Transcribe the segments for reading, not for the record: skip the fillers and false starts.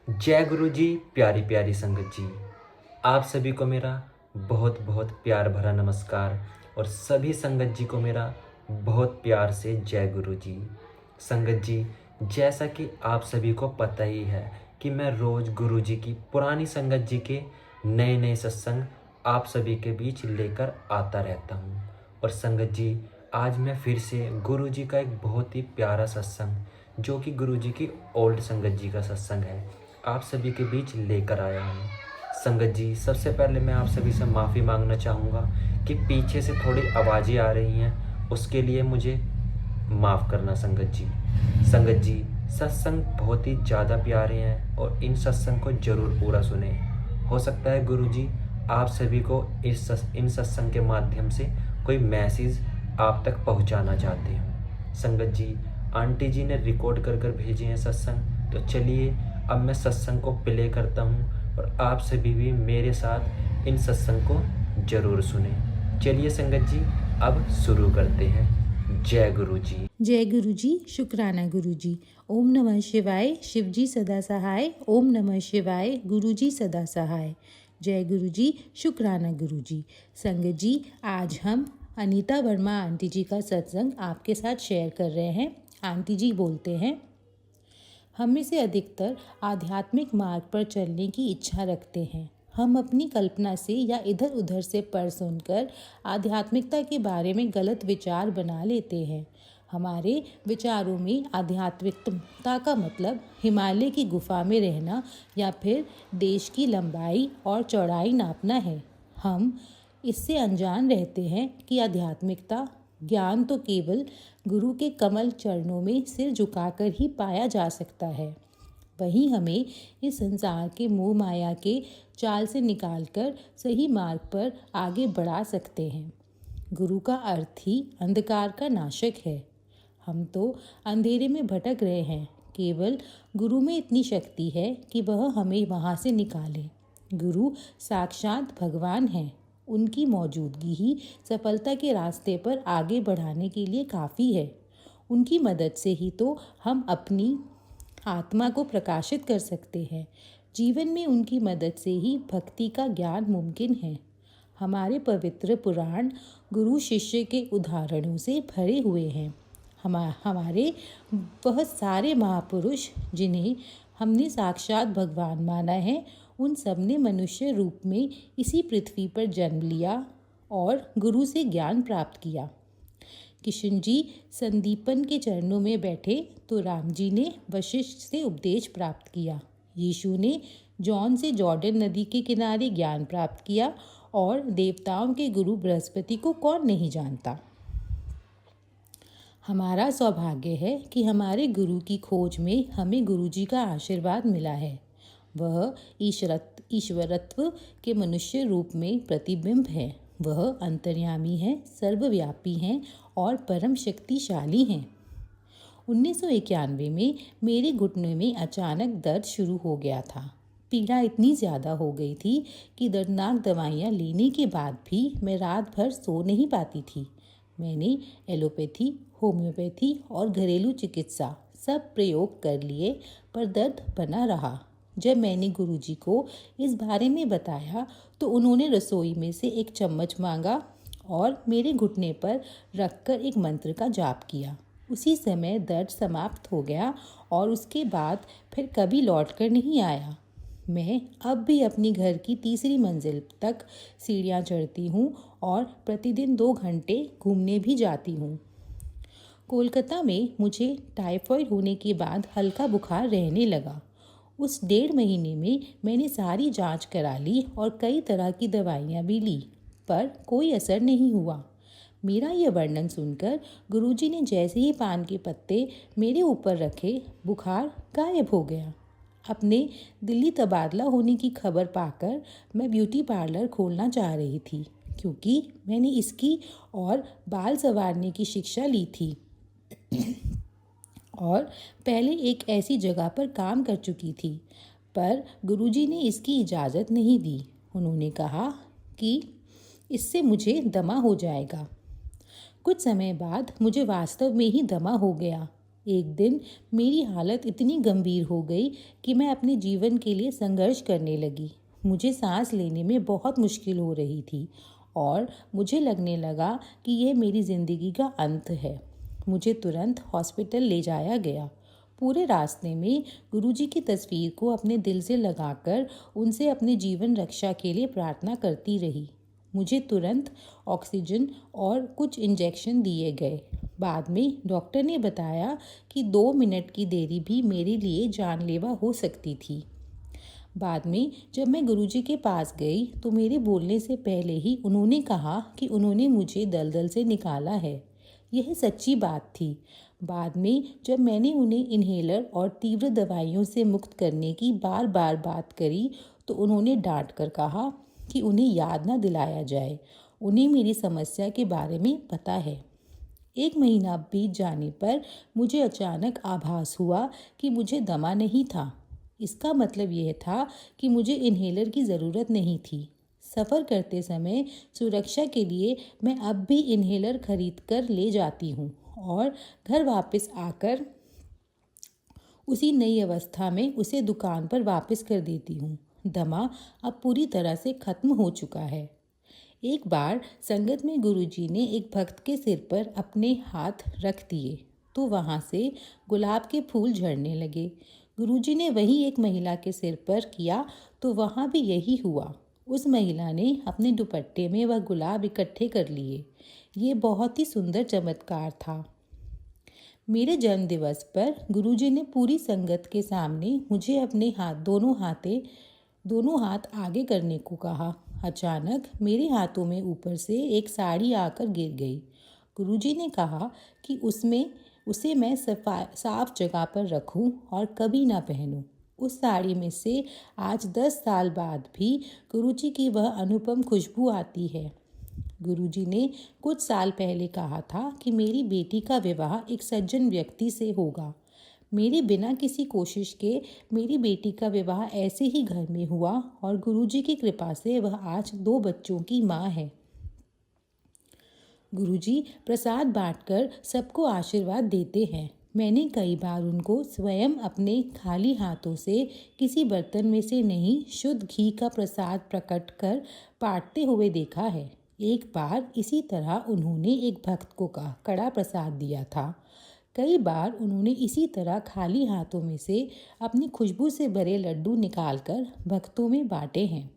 जय गुरु जी। प्यारी प्यारी संगत जी, आप सभी को मेरा बहुत बहुत प्यार भरा नमस्कार और सभी संगत जी को मेरा बहुत प्यार से जय गुरु जी। संगत जी, जैसा कि आप सभी को पता ही है कि मैं रोज़ गुरु जी की पुरानी संगत जी के नए नए सत्संग आप सभी के बीच लेकर आता रहता हूँ। और संगत जी, आज मैं फिर से गुरु जी का एक बहुत ही प्यारा सत्संग, जो कि गुरु जी की ओल्ड संगत जी का सत्संग है, आप सभी के बीच लेकर आया हूँ। संगत जी, सबसे पहले मैं आप सभी से माफ़ी मांगना चाहूँगा कि पीछे से थोड़ी आवाज़ें आ रही हैं, उसके लिए मुझे माफ़ करना संगत जी। संगत जी, सत्संग बहुत ही ज़्यादा प्यारे हैं और इन सत्संग को ज़रूर पूरा सुने। हो सकता है गुरु जी आप सभी को इन सत्संग के माध्यम से कोई मैसेज आप तक पहुंचाना चाहते हो। संगत जी, आंटी जी ने रिकॉर्ड कर कर भेजे हैं सत्संग, तो चलिए अब मैं सत्संग को प्ले करता हूँ और आप सभी भी मेरे साथ इन सत्संग को ज़रूर सुने। चलिए संगत जी, अब शुरू करते हैं। जय गुरु जी। जय गुरु जी। शुक्राना गुरु जी। ओम नमः शिवाय। शिव जी सदा सहाय। ओम नमः शिवाय। गुरु जी सदा सहाय। जय गुरु जी। शुक्राना गुरु जी। संगत जी, आज हम अनीता वर्मा आंटी जी का सत्संग आपके साथ शेयर कर रहे हैं। आंटी जी बोलते हैं, हम में से अधिकतर आध्यात्मिक मार्ग पर चलने की इच्छा रखते हैं। हम अपनी कल्पना से या इधर उधर से पढ़ सुनकर आध्यात्मिकता के बारे में गलत विचार बना लेते हैं। हमारे विचारों में आध्यात्मिकता का मतलब हिमालय की गुफा में रहना या फिर देश की लंबाई और चौड़ाई नापना है। हम इससे अनजान रहते हैं कि आध्यात्मिकता ज्ञान तो केवल गुरु के कमल चरणों में सिर झुकाकर ही पाया जा सकता है। वही हमें इस संसार के मोह माया के जाल से निकालकर सही मार्ग पर आगे बढ़ा सकते हैं। गुरु का अर्थ ही अंधकार का नाशक है। हम तो अंधेरे में भटक रहे हैं। केवल गुरु में इतनी शक्ति है कि वह हमें वहाँ से निकाले। गुरु साक्षात भगवान हैं। उनकी मौजूदगी ही सफलता के रास्ते पर आगे बढ़ाने के लिए काफ़ी है। उनकी मदद से ही तो हम अपनी आत्मा को प्रकाशित कर सकते हैं। जीवन में उनकी मदद से ही भक्ति का ज्ञान मुमकिन है। हमारे पुराण गुरु शिष्य के उदाहरणों से भरे हुए हैं। हमारे बहुत सारे महापुरुष जिन्हें हमने साक्षात भगवान माना है, उन सब ने मनुष्य रूप में इसी पृथ्वी पर जन्म लिया और गुरु से ज्ञान प्राप्त किया। किशन जी संदीपन के चरणों में बैठे तो राम जी ने वशिष्ठ से उपदेश प्राप्त किया। यीशु ने जॉन से जॉर्डन नदी के किनारे ज्ञान प्राप्त किया और देवताओं के गुरु बृहस्पति को कौन नहीं जानता। हमारा सौभाग्य है कि हमारे गुरु की खोज में हमें गुरु जी का आशीर्वाद मिला है। वह ईश्वरत्व के मनुष्य रूप में प्रतिबिंब है। वह अंतर्यामी हैं, सर्वव्यापी हैं और परम शक्तिशाली हैं। 1991 में मेरे घुटने में अचानक दर्द शुरू हो गया था। पीड़ा इतनी ज़्यादा हो गई थी कि दर्दनाक दवाइयाँ लेने के बाद भी मैं रात भर सो नहीं पाती थी। मैंने एलोपैथी, होम्योपैथी और घरेलू चिकित्सा सब प्रयोग कर लिए, पर दर्द बना रहा। जब मैंने गुरुजी को इस बारे में बताया तो उन्होंने रसोई में से एक चम्मच मांगा और मेरे घुटने पर रखकर एक मंत्र का जाप किया। उसी समय दर्द समाप्त हो गया और उसके बाद फिर कभी लौट कर नहीं आया। मैं अब भी अपनी घर की तीसरी मंजिल तक सीढ़ियाँ चढ़ती हूँ और प्रतिदिन 2 घंटे घूमने भी जाती हूँ। कोलकाता में मुझे टाइफाइड होने के बाद हल्का बुखार रहने लगा। उस 1.5 महीने में मैंने सारी जांच करा ली और कई तरह की दवाइयाँ भी ली, पर कोई असर नहीं हुआ। मेरा यह वर्णन सुनकर गुरुजी ने जैसे ही पान के पत्ते मेरे ऊपर रखे, बुखार गायब हो गया। अपने दिल्ली तबादला होने की खबर पाकर मैं ब्यूटी पार्लर खोलना चाह रही थी, क्योंकि मैंने इसकी और बाल संवारने की शिक्षा ली थी और पहले एक ऐसी जगह पर काम कर चुकी थी, पर गुरुजी ने इसकी इजाज़त नहीं दी। उन्होंने कहा कि इससे मुझे दमा हो जाएगा। कुछ समय बाद मुझे वास्तव में ही दमा हो गया। एक दिन मेरी हालत इतनी गंभीर हो गई कि मैं अपने जीवन के लिए संघर्ष करने लगी। मुझे सांस लेने में बहुत मुश्किल हो रही थी और मुझे लगने लगा कि यह मेरी ज़िंदगी का अंत है। मुझे तुरंत हॉस्पिटल ले जाया गया। पूरे रास्ते में गुरुजी की तस्वीर को अपने दिल से लगाकर उनसे अपने जीवन रक्षा के लिए प्रार्थना करती रही। मुझे तुरंत ऑक्सीजन और कुछ इंजेक्शन दिए गए। बाद में डॉक्टर ने बताया कि 2 मिनट की देरी भी मेरे लिए जानलेवा हो सकती थी। बाद में जब मैं गुरुजी के पास गई तो मेरे बोलने से पहले ही उन्होंने कहा कि उन्होंने मुझे दलदल से निकाला है। यह सच्ची बात थी। बाद में जब मैंने उन्हें इन्हेलर और तीव्र दवाइयों से मुक्त करने की बार बार बात करी तो उन्होंने डांट कर कहा कि उन्हें याद ना दिलाया जाए, उन्हें मेरी समस्या के बारे में पता है। 1 महीना बीत जाने पर मुझे अचानक आभास हुआ कि मुझे दमा नहीं था। इसका मतलब यह था कि मुझे इन्हेलर की ज़रूरत नहीं थी। सफ़र करते समय सुरक्षा के लिए मैं अब भी इन्हेलर खरीद कर ले जाती हूँ और घर वापस आकर उसी नई अवस्था में उसे दुकान पर वापस कर देती हूँ। दमा अब पूरी तरह से खत्म हो चुका है। एक बार संगत में गुरुजी ने एक भक्त के सिर पर अपने हाथ रख दिए तो वहाँ से गुलाब के फूल झड़ने लगे। गुरुजी ने वही एक महिला के सिर पर किया तो वहाँ भी यही हुआ। उस महिला ने अपने दुपट्टे में वह गुलाब इकट्ठे कर लिए। ये बहुत ही सुंदर चमत्कार था। मेरे जन्मदिवस पर गुरुजी ने पूरी संगत के सामने मुझे अपने दोनों हाथ आगे करने को कहा। अचानक मेरे हाथों में ऊपर से एक साड़ी आकर गिर गई। गुरुजी ने कहा कि उसे मैं साफ जगह पर रखूं और कभी ना पहनूं। उस साड़ी में से आज 10 साल बाद भी गुरुजी की वह अनुपम खुशबू आती है। गुरुजी ने कुछ साल पहले कहा था कि मेरी बेटी का विवाह एक सज्जन व्यक्ति से होगा। मेरे बिना किसी कोशिश के मेरी बेटी का विवाह ऐसे ही घर में हुआ और गुरुजी की कृपा से वह आज 2 बच्चों की माँ है। गुरुजी प्रसाद बांटकर सबको आशीर्वाद देते हैं। मैंने कई बार उनको स्वयं अपने खाली हाथों से किसी बर्तन में से नहीं शुद्ध घी का प्रसाद प्रकट कर बांटते हुए देखा है। एक बार इसी तरह उन्होंने एक भक्त को कड़ा प्रसाद दिया था। कई बार उन्होंने इसी तरह खाली हाथों में से अपनी खुशबू से भरे लड्डू निकालकर भक्तों में बांटे हैं।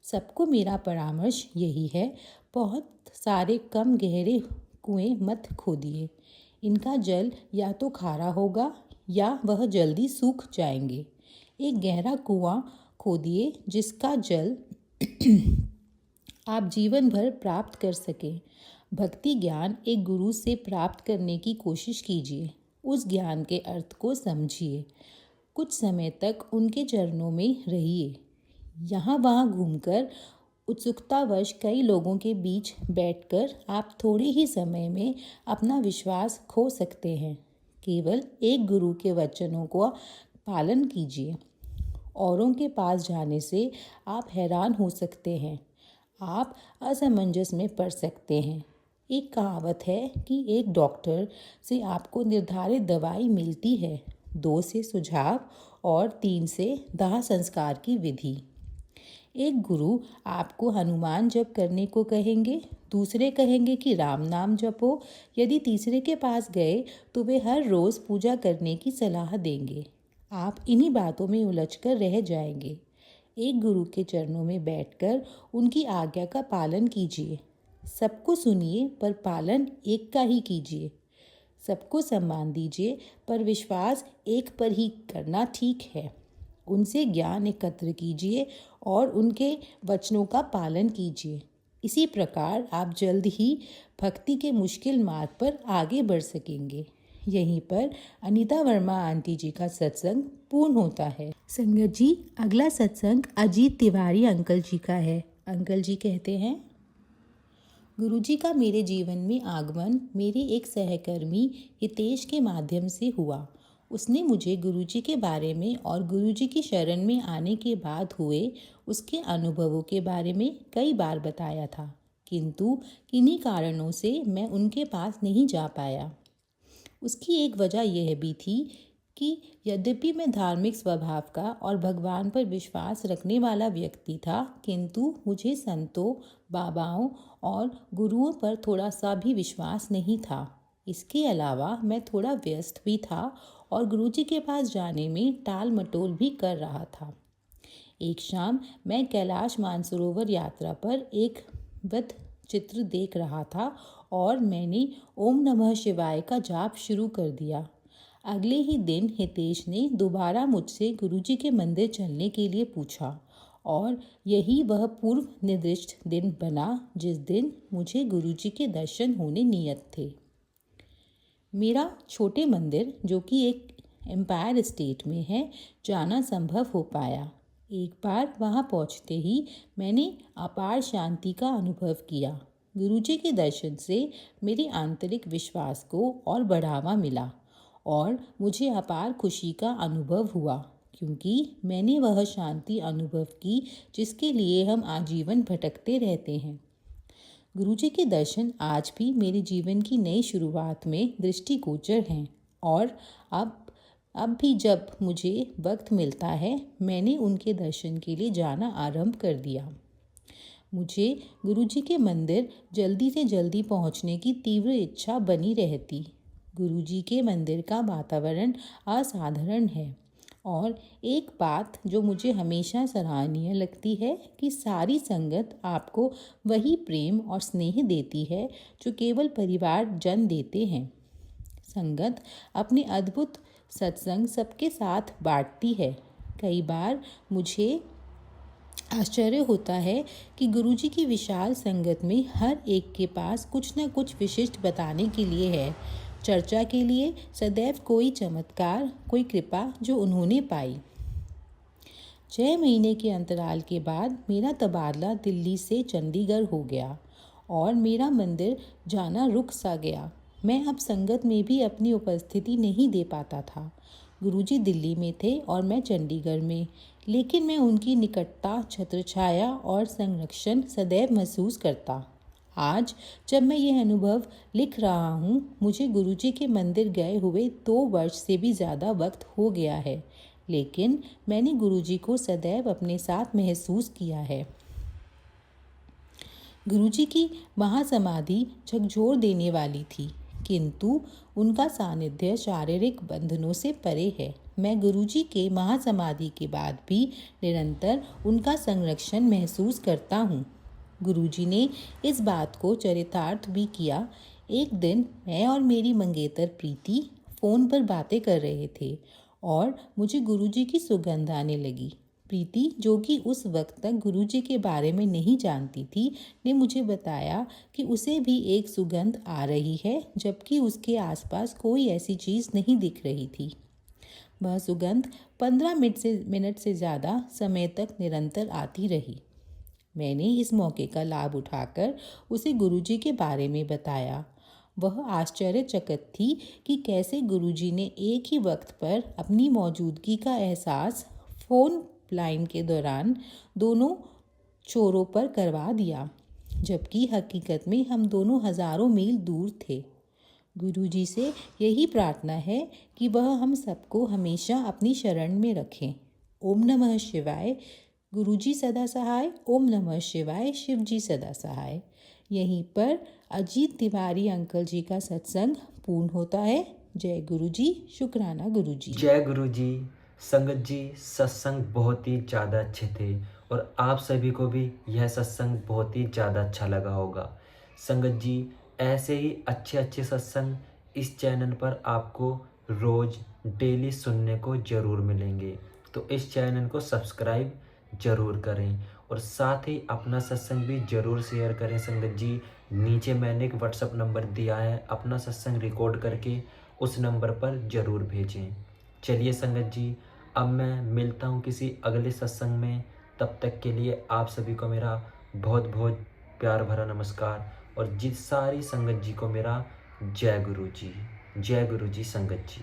सबको मेरा परामर्श यही है, बहुत सारे कम गहरे कुएं मत खोदिए। इनका जल या तो खारा होगा या वह जल्दी सूख जाएंगे। एक गहरा कुआं खोदिए जिसका जल आप जीवन भर प्राप्त कर सकें। भक्ति ज्ञान एक गुरु से प्राप्त करने की कोशिश कीजिए। उस ज्ञान के अर्थ को समझिए। कुछ समय तक उनके चरणों में रहिए। यहाँ वहाँ घूमकर उत्सुकतावश कई लोगों के बीच बैठकर आप थोड़े ही समय में अपना विश्वास खो सकते हैं। केवल एक गुरु के वचनों का पालन कीजिए। औरों के पास जाने से आप हैरान हो सकते हैं। आप असमंजस में पड़ सकते हैं। एक कहावत है कि एक डॉक्टर से आपको निर्धारित दवाई मिलती है, 2 से सुझाव और 3 से दाह संस्कार की विधि। एक गुरु आपको हनुमान जप करने को कहेंगे, दूसरे कहेंगे कि राम नाम जपो। यदि तीसरे के पास गए तो वे हर रोज़ पूजा करने की सलाह देंगे। आप इन्हीं बातों में उलझकर रह जाएंगे। एक गुरु के चरणों में बैठकर उनकी आज्ञा का पालन कीजिए। सबको सुनिए पर पालन एक का ही कीजिए। सबको सम्मान दीजिए पर विश्वास एक पर ही करना ठीक है। उनसे ज्ञान एकत्र कीजिए और उनके वचनों का पालन कीजिए। इसी प्रकार आप जल्द ही भक्ति के मुश्किल मार्ग पर आगे बढ़ सकेंगे। यहीं पर अनीता वर्मा आंटी जी का सत्संग पूर्ण होता है। संगत जी, अगला सत्संग अजीत तिवारी अंकल जी का है। अंकल जी कहते हैं, गुरुजी का मेरे जीवन में आगमन मेरे एक सहकर्मी हितेश के माध्यम से हुआ। उसने मुझे गुरुजी के बारे में और गुरुजी की शरण में आने के बाद हुए उसके अनुभवों के बारे में कई बार बताया था, किंतु किन्हीं कारणों से मैं उनके पास नहीं जा पाया। उसकी एक वजह यह भी थी कि यद्यपि मैं धार्मिक स्वभाव का और भगवान पर विश्वास रखने वाला व्यक्ति था, किंतु मुझे संतों, बाबाओं और गुरुओं पर थोड़ा सा भी विश्वास नहीं था। इसके अलावा मैं थोड़ा व्यस्त भी था और गुरुजी के पास जाने में टाल मटोल भी कर रहा था। एक शाम मैं कैलाश मानसरोवर यात्रा पर एक वृत्त चित्र देख रहा था और मैंने ओम नमः शिवाय का जाप शुरू कर दिया। अगले ही दिन हितेश ने दोबारा मुझसे गुरुजी के मंदिर चलने के लिए पूछा और यही वह पूर्व निर्दिष्ट दिन बना जिस दिन मुझे गुरुजी के दर्शन होने नियत थे। मेरा छोटे मंदिर, जो कि एक एम्पायर स्टेट में है, जाना संभव हो पाया। एक बार वहां पहुंचते ही मैंने अपार शांति का अनुभव किया। गुरुजी के दर्शन से मेरे आंतरिक विश्वास को और बढ़ावा मिला और मुझे अपार खुशी का अनुभव हुआ, क्योंकि मैंने वह शांति अनुभव की जिसके लिए हम आजीवन भटकते रहते हैं। गुरुजी के दर्शन आज भी मेरे जीवन की नई शुरुआत में दृष्टिगोचर हैं और अब भी जब मुझे वक्त मिलता है मैंने उनके दर्शन के लिए जाना आरंभ कर दिया। मुझे गुरुजी के मंदिर जल्दी से जल्दी पहुंचने की तीव्र इच्छा बनी रहती। गुरुजी के मंदिर का वातावरण असाधारण है और एक बात जो मुझे हमेशा सराहनीय लगती है कि सारी संगत आपको वही प्रेम और स्नेह देती है जो केवल परिवार जन देते हैं। संगत अपने अद्भुत सत्संग सबके साथ बांटती है। कई बार मुझे आश्चर्य होता है कि गुरुजी की विशाल संगत में हर एक के पास कुछ न कुछ विशिष्ट बताने के लिए है। चर्चा के लिए सदैव कोई चमत्कार, कोई कृपा जो उन्होंने पाई। 6 महीने के अंतराल के बाद मेरा तबादला दिल्ली से चंडीगढ़ हो गया और मेरा मंदिर जाना रुक सा गया। मैं अब संगत में भी अपनी उपस्थिति नहीं दे पाता था। गुरुजी दिल्ली में थे और मैं चंडीगढ़ में, लेकिन मैं उनकी निकटता, छत्रछाया और संरक्षण सदैव महसूस करता। आज जब मैं यह अनुभव लिख रहा हूँ, मुझे गुरुजी के मंदिर गए हुए 2 वर्ष से भी ज़्यादा वक्त हो गया है, लेकिन मैंने गुरुजी को सदैव अपने साथ महसूस किया है। गुरुजी की महासमाधि झकझोर देने वाली थी, किंतु उनका सानिध्य शारीरिक बंधनों से परे है। मैं गुरुजी के महासमाधि के बाद भी निरंतर उनका संरक्षण महसूस करता हूँ। गुरुजी ने इस बात को चरितार्थ भी किया। एक दिन मैं और मेरी मंगेतर प्रीति फ़ोन पर बातें कर रहे थे और मुझे गुरुजी की सुगंध आने लगी। प्रीति, जो कि उस वक्त तक गुरुजी के बारे में नहीं जानती थी, ने मुझे बताया कि उसे भी एक सुगंध आ रही है, जबकि उसके आसपास कोई ऐसी चीज़ नहीं दिख रही थी। वह सुगंध 15 मिनट से ज़्यादा समय तक निरंतर आती रही। मैंने इस मौके का लाभ उठाकर उसे गुरुजी के बारे में बताया। वह आश्चर्यचकित थी कि कैसे गुरुजी ने एक ही वक्त पर अपनी मौजूदगी का एहसास फ़ोन लाइन के दौरान दोनों छोरों पर करवा दिया, जबकि हकीकत में हम दोनों हज़ारों मील दूर थे। गुरुजी से यही प्रार्थना है कि वह हम सबको हमेशा अपनी शरण में रखें। ओम नमः शिवाय। गुरुजी सदा सहाय। ओम नमः शिवाय। शिवजी सदा सहाय। यहीं पर अजीत तिवारी अंकल जी का सत्संग पूर्ण होता है। जय गुरुजी। शुक्राना गुरुजी। जय गुरुजी। संगत जी, सत्संग बहुत ही ज़्यादा अच्छे थे और आप सभी को भी यह सत्संग बहुत ही ज़्यादा अच्छा लगा होगा। संगत जी, ऐसे ही अच्छे अच्छे सत्संग इस चैनल पर आपको रोज़ डेली सुनने को ज़रूर मिलेंगे, तो इस चैनल को सब्सक्राइब ज़रूर करें और साथ ही अपना सत्संग भी ज़रूर शेयर करें। संगत जी, नीचे मैंने एक व्हाट्सएप नंबर दिया है, अपना सत्संग रिकॉर्ड करके उस नंबर पर ज़रूर भेजें। चलिए संगत जी, अब मैं मिलता हूँ किसी अगले सत्संग में। तब तक के लिए आप सभी को मेरा बहुत बहुत प्यार भरा नमस्कार और जिस सारी संगत जी को मेरा जय गुरु जी। जय गुरु जी संगत जी।